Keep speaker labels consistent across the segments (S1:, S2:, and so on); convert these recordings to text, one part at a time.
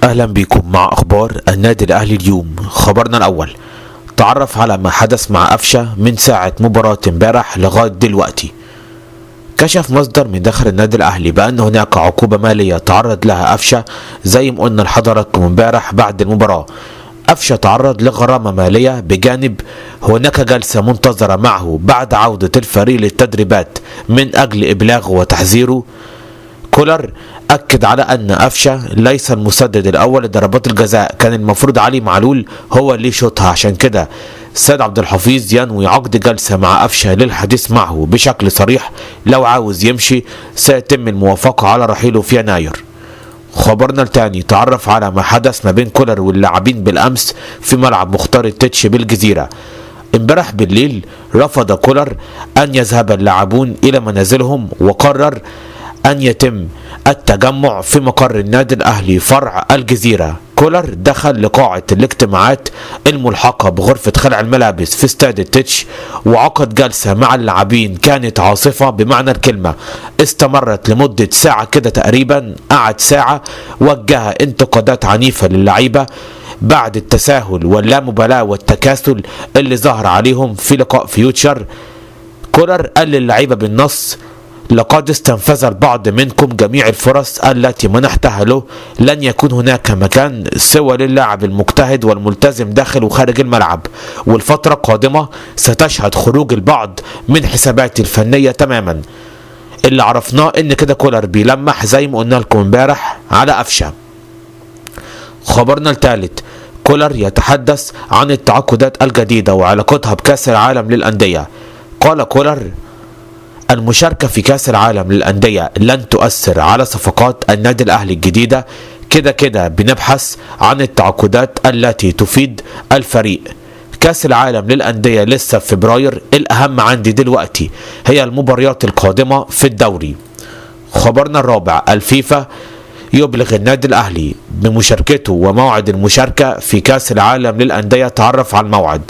S1: أهلا بكم مع أخبار النادي الأهلي اليوم. خبرنا الأول: تعرف على ما حدث مع قفشة من ساعة مباراة امبارح لغاية دلوقتي. كشف مصدر من داخل النادي الأهلي بأن هناك عقوبة مالية تعرض لها قفشة زي ما قلنا لحضراتكم امبارح بعد المباراة. قفشة تعرض لغرامة مالية بجانب هناك جلسة منتظرة معه بعد عودة الفريق للتدريبات من أجل إبلاغه وتحذيره. كولر أكد على أن قفشة ليس المسدد الأول لضربات الجزاء، كان المفروض علي معلول هو اللي يشوطها، عشان كده سيد عبد الحفيظ ينوي عقد جلسة مع قفشة للحديث معه بشكل صريح. لو عاوز يمشي سيتم الموافقة على رحيله في يناير. خبرنا الثاني: تعرف على ما حدث ما بين كولر واللاعبين بالأمس في ملعب مختار التتش بالجزيرة. امبارح بالليل رفض كولر أن يذهب اللاعبون إلى منازلهم، وقرر أن يتم التجمع في مقر النادي الأهلي فرع الجزيرة. كولر دخل لقاعة الاجتماعات الملحقة بغرفة خلع الملابس في استاد التتش وعقد جلسة مع اللاعبين كانت عاصفة بمعنى الكلمة، استمرت لمدة ساعة كده تقريبا. قعد ساعة وجه انتقادات عنيفة للعيبة بعد التساهل واللامبالاة والتكاسل اللي ظهر عليهم في لقاء فيوتشر. كولر قال للعيبة بالنص: لقد استنفذ البعض منكم جميع الفرص التي منحتها له، لن يكون هناك مكان سوى للاعب المجتهد والملتزم داخل وخارج الملعب، والفترة القادمة ستشهد خروج البعض من حساباتي الفنية تماما. اللي عرفناه ان كده كولر بيلمح زي ما قلنا لكم امبارح على قفشة. خبرنا الثالث: كولر يتحدث عن التعاقدات الجديدة وعلاقتها بكأس العالم للأندية. قال كولر: المشاركة في كأس العالم للأندية لن تؤثر على صفقات النادي الأهلي الجديدة، كده بنبحث عن التعاقدات التي تفيد الفريق. كأس العالم للأندية لسه في فبراير، الأهم عندي دلوقتي هي المباريات القادمة في الدوري. خبرنا الرابع: الفيفا يبلغ النادي الأهلي بمشاركته وموعد المشاركة في كأس العالم للأندية. تعرف على الموعد.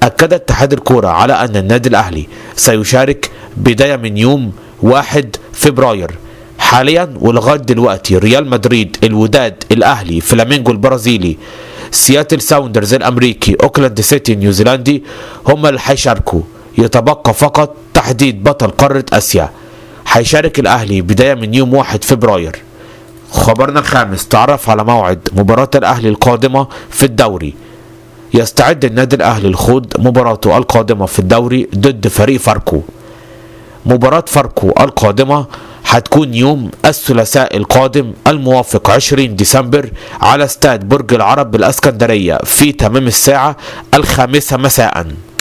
S1: أكد اتحاد الكورة على أن النادي الأهلي سيشارك بداية من يوم 1 فبراير. حاليا ولغاية دلوقتي ريال مدريد، الوداد، الأهلي، فلامينجو البرازيلي، سياتل ساوندرز الأمريكي، أوكلاند سيتي النيوزيلندي هم اللي هيشاركوا. يتبقى فقط تحديد بطل قارة آسيا. هيشارك الأهلي بداية من يوم 1 فبراير. خبرنا الخامس: تعرف على موعد مباراة الأهلي القادمة في الدوري. يستعد النادي الأهلي لخوض مباراته القادمة في الدوري ضد فريق فاركو. مباراة فاركو القادمة هتكون يوم الثلاثاء القادم الموافق 20 ديسمبر على استاد برج العرب بالاسكندرية في تمام الساعة 5 مساء.